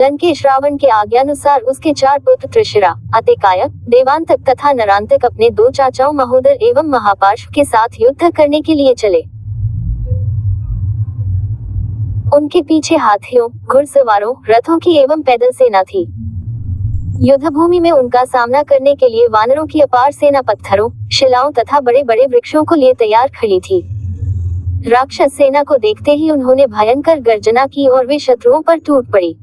लंकेश रावण के आज्ञानुसार उसके 4 पुत्र त्रिशिरा, अतिकायक, देवांतक तथा नरांतक अपने 2 चाचाओं महोदर एवं महापार्श्व के साथ युद्ध करने के लिए चले। उनके पीछे हाथियों, घुड़सवारों, रथों की एवं पैदल सेना थी। युद्ध भूमि में उनका सामना करने के लिए वानरों की अपार सेना पत्थरों, शिलाओं तथा बड़े बड़े वृक्षों को लिए तैयार खड़ी थी। राक्षस सेना को देखते ही उन्होंने भयंकर गर्जना की और वे शत्रुओं पर टूट पड़ी।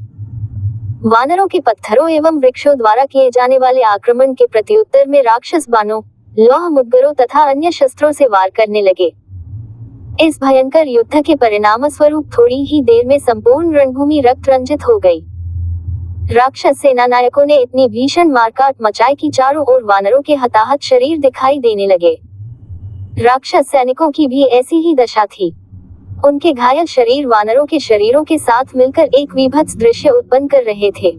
वानरों के पत्थरों एवं वृक्षों द्वारा किए जाने वाले आक्रमण के प्रत्युत्तर में राक्षस बाणों, लौह मुद्गरों तथा अन्य शस्त्रों से वार करने लगे। इस भयंकर युद्ध के परिणाम स्वरूप थोड़ी ही देर में संपूर्ण रणभूमि रक्त रंजित हो गई। राक्षस सेना नायकों ने इतनी भीषण मारकाट मचाई कि चारों ओर वानरों के हताहत शरीर दिखाई देने लगे। राक्षस सैनिकों की भी ऐसी ही दशा थी। उनके घायल शरीर वानरों के शरीरों के साथ मिलकर एक विभत्स दृश्य उत्पन्न कर रहे थे।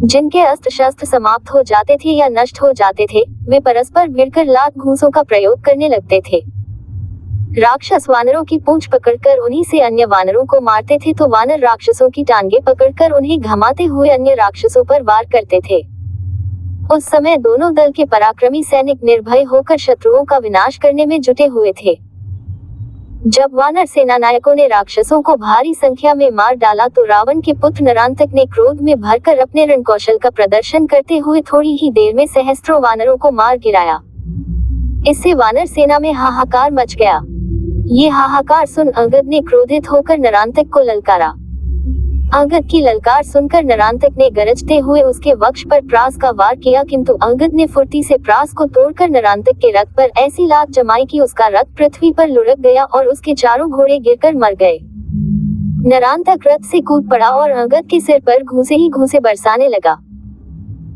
जिनके अस्त्र शस्त्र समाप्त हो जाते थे या नष्ट हो जाते थे, वे परस्पर भिड़कर लात घूंसों का प्रयोग करने लगते थे। राक्षस वानरों की पूंछ पकड़कर उन्हीं से अन्य वानरों को मारते थे तो वानर राक्षसों की टांगे पकड़कर उन्हें घमाते हुए अन्य राक्षसों पर वार करते थे। उस समय दोनों दल के पराक्रमी सैनिक निर्भय होकर शत्रुओं का विनाश करने में जुटे हुए थे। जब वानर सेना नायकों ने राक्षसों को भारी संख्या में मार डाला तो रावण के पुत्र नरांतक ने क्रोध में भरकर अपने रणकौशल का प्रदर्शन करते हुए थोड़ी ही देर में सहस्त्रों वानरों को मार गिराया। इससे वानर सेना में हाहाकार मच गया। ये हाहाकार सुन अंगद ने क्रोधित होकर नरांतक को ललकारा। अंगद की ललकार सुनकर नरांतक ने गरजते हुए उसके वक्ष पर प्रास का वार किया, किंतु अंगद ने फुर्ती से प्रास को तोड़कर नरांतक के रथ पर ऐसी लात जमाई कि उसका रथ पृथ्वी पर लुढ़क गया और उसके चारों घोड़े गिरकर मर गए। नरांतक रथ से कूद पड़ा और अंगद के सिर पर घूंसे ही घूंसे बरसाने लगा।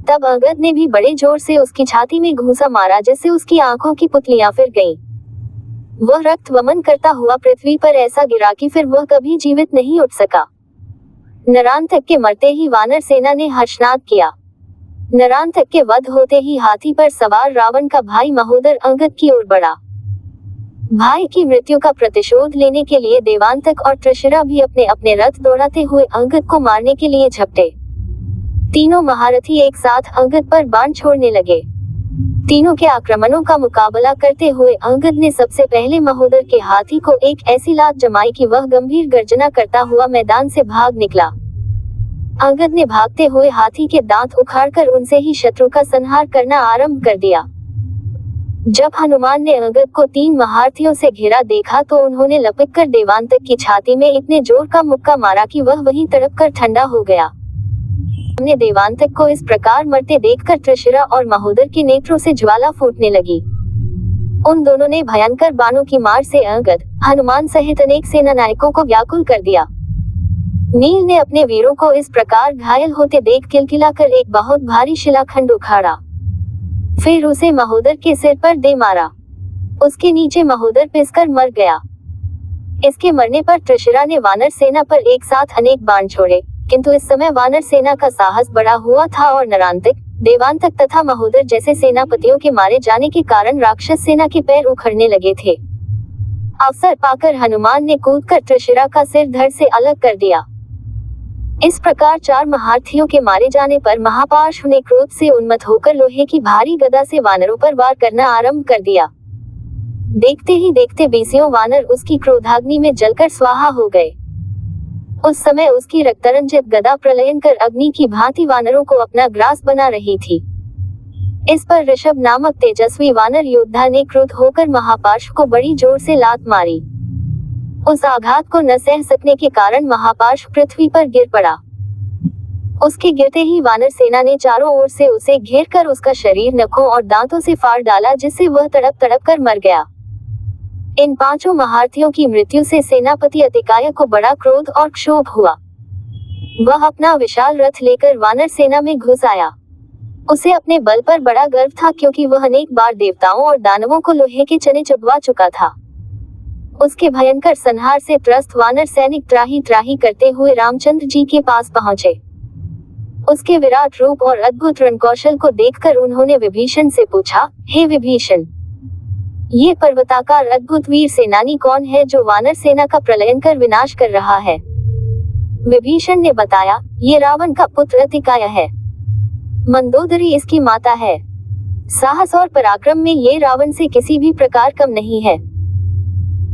तब अंगद ने भी बड़े जोर से उसकी छाती में घूंसा मारा, जिससे उसकी आंखों की पुतलियां फिर गईं। वह रक्त वमन करता हुआ पृथ्वी पर ऐसा गिरा कि फिर वह कभी जीवित नहीं उठ सका। नरांतक के मरते ही वानर सेना ने हर्षनाद किया। नरांतक के वध होते ही हाथी पर सवार रावण का भाई महोदर अंगद की ओर बढ़ा। भाई की मृत्यु का प्रतिशोध लेने के लिए देवांतक और त्रिशिरा भी अपने अपने रथ दौड़ाते हुए अंगद को मारने के लिए झपटे। तीनों महारथी एक साथ अंगद पर बाण छोड़ने लगे। तीनों के आक्रमणों का मुकाबला करते हुए अंगद ने सबसे पहले महोदर के हाथी को एक ऐसी लात जमाई कि वह गंभीर गर्जना करता हुआ मैदान से भाग निकला। अंगद ने भागते हुए हाथी के दांत उखाड़कर उनसे ही शत्रु का संहार करना आरंभ कर दिया। जब हनुमान ने अंगद को 3 महारथियों से घिरा देखा तो उन्होंने लपककर देवांतक की छाती में इतने जोर का मुक्का मारा कि वह वहीं तड़पकर ठंडा हो गया। हमने देवांतक को इस प्रकार मरते देखकर त्रिशिरा और महोदर के नेत्रों से ज्वाला फूटने लगी। उन दोनों ने भयंकर बाणों की मार से अंगद, हनुमान सहित अनेक सेना नायकों को व्याकुल कर दिया। नील ने अपने वीरों को इस प्रकार घायल होते देख किलकिलाकर एक बहुत भारी शिलाखंड उखाड़ा, फिर उसे महोदर के सिर पर दे मारा। उसके नीचे महोदर पिसकर मर गया। इसके मरने पर त्रिशिरा ने वानर सेना पर एक साथ अनेक बाण छोड़े, किंतु इस समय वानर सेना का साहस बढ़ा हुआ था और नरांतक, देवांतक तथा महोदर जैसे सेनापतियों के मारे जाने के कारण राक्षस सेना के पैर उखड़ने लगे थे। अवसर पाकर हनुमान ने कूदकर त्रिशिरा का सिर धड़ से अलग कर दिया। इस प्रकार 4 महारथियों के मारे जाने पर महापार्श्व ने क्रोध से उन्मत्त होकर लोहे की भारी गदा से वानरों पर वार करना आरंभ कर दिया। देखते ही देखते 20 वानर उसकी क्रोधाग्नि में जलकर स्वाहा हो गए। उस समय उसकी रक्तरंजित गदा प्रलयन कर अग्नि की भांति वानरों को अपना ग्रास बना रही थी। इस पर ऋषभ नामक तेजस्वी वानर योद्धा ने क्रुद्ध होकर महापार्श्व को बड़ी जोर से लात मारी। उस आघात को न सह सकने के कारण महापार्श्व पृथ्वी पर गिर पड़ा। उसके गिरते ही वानर सेना ने चारों ओर से उसे घेर कर उसका शरीर नखों और दांतों से फाड़ डाला, जिससे वह तड़प तड़प कर मर गया। इन 5 महारथियों की मृत्यु से सेनापति अतिकाय को बड़ा क्रोध और क्षोभ हुआ। वह अपना विशाल रथ लेकर वानर सेना में घुस आया। उसे अपने बल पर बड़ा गर्व था, क्योंकि वह अनेक बार देवताओं और दानवों को लोहे के चने चबवा चुका था। उसके भयंकर संहार से त्रस्त वानर सैनिक त्राही त्राही करते हुए रामचंद्र जी के पास पहुंचे। उसके विराट रूप और अद्भुत रणकौशल को देखकर उन्होंने विभीषण से पूछा, हे विभीषण, ये पर्वताकार अद्भुत वीर सेनानी कौन है जो वानर सेना का प्रलयन कर विनाश कर रहा है? विभीषण ने बताया, ये रावण का पुत्र अतिकाय है। मंदोदरी इसकी माता है। साहस और पराक्रम में ये रावण से किसी भी प्रकार कम नहीं है।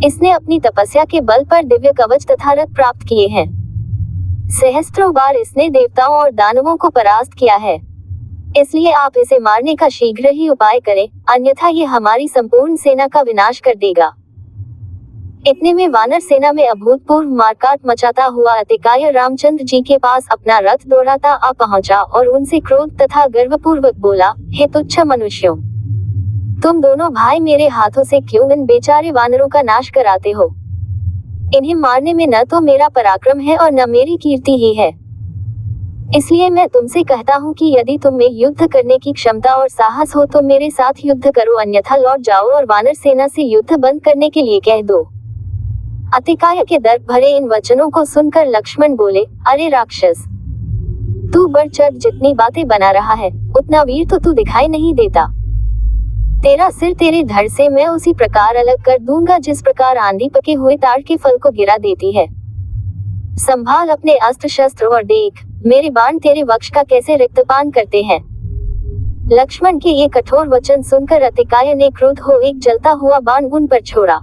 इसने अपनी तपस्या के बल पर दिव्य कवच तथा रथ प्राप्त किए हैं। सहस्त्रों बार इसने देवताओं और दानवों को परास्त किया है। इसलिए आप इसे मारने का शीघ्र ही उपाय करें, अन्यथा ये हमारी संपूर्ण सेना का विनाश कर देगा। इतने में वानर सेना में अभूतपूर्व मारकाट मचाता हुआ अतिकाय रामचंद्र जी के पास अपना रथ दौड़ाता आ पहुंचा और उनसे क्रोध तथा गर्वपूर्वक बोला, हे तुच्छ मनुष्यों, तुम दोनों भाई मेरे हाथों से क्यों इन बेचारे वानरों का नाश कराते हो? इन्हें मारने में न तो मेरा पराक्रम है और न मेरी कीर्ति ही है। इसलिए मैं तुमसे कहता हूँ कि यदि तुम में युद्ध करने की क्षमता और साहस हो तो मेरे साथ युद्ध करो, अन्यथा लौट जाओ और वानर सेना से युद्ध बंद करने के लिए कह दो। अतिकाय के दर्प भरे इन वचनों को सुनकर लक्ष्मण बोले, अरे राक्षस, तू बढ़ चढ़ जितनी बातें बना रहा है, उतना वीर तो तू दिखाई नहीं देता। तेरा सिर तेरे धड़ से मैं उसी प्रकार अलग कर दूंगा जिस प्रकार आंधी पके हुए ताड़ के फल को गिरा देती है। संभाल अपने अस्त्र शस्त्र और देख, मेरे बाण तेरे वक्ष का कैसे रक्तपान करते हैं। लक्ष्मण के ये कठोर वचन सुनकर अतिकाय ने क्रोध हो एक जलता हुआ बाण उन पर छोड़ा।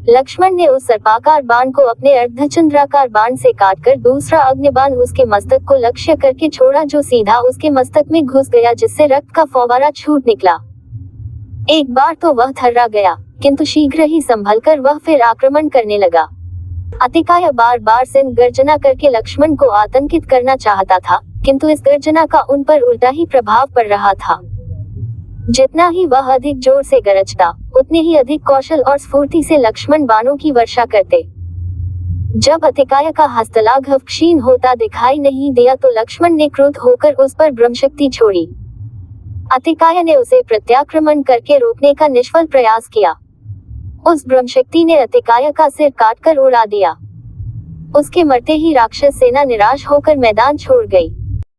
लक्ष्मण ने उस सर्पाकार बाण को अपने अर्धचंद्राकार बाण से काटकर दूसरा अग्निबाण उसके मस्तक को लक्ष्य करके छोड़ा, जो सीधा उसके मस्तक में घुस गया, जिससे रक्त का फव्वारा छूट निकला। एक बार तो वह थर्रा गया, किंतु शीघ्र ही संभलकर वह फिर आक्रमण करने लगा। अतिकाय बार बार सिंह गर्जना करके लक्ष्मण को आतंकित करना चाहता था, किंतु इस गर्जना का उन पर उल्टा ही प्रभाव पड़ रहा था। जितना ही वह अधिक जोर से गरजता, उतने ही अधिक कौशल और स्फूर्ति से लक्ष्मण बाणों की वर्षा करते। जब अतिकाय का हस्तलाघव क्षीण होता दिखाई नहीं दिया तो लक्ष्मण ने क्रुद्ध होकर उस पर ब्रह्मशक्ति छोड़ी। अतिकाय ने उसे प्रत्याक्रमण करके रोकने का निष्फल प्रयास किया। उस ब्रह्मशक्ति ने अतिकाय का सिर काटकर उड़ा दिया। उसके मरते ही राक्षस सेना निराश होकर मैदान छोड़ गई।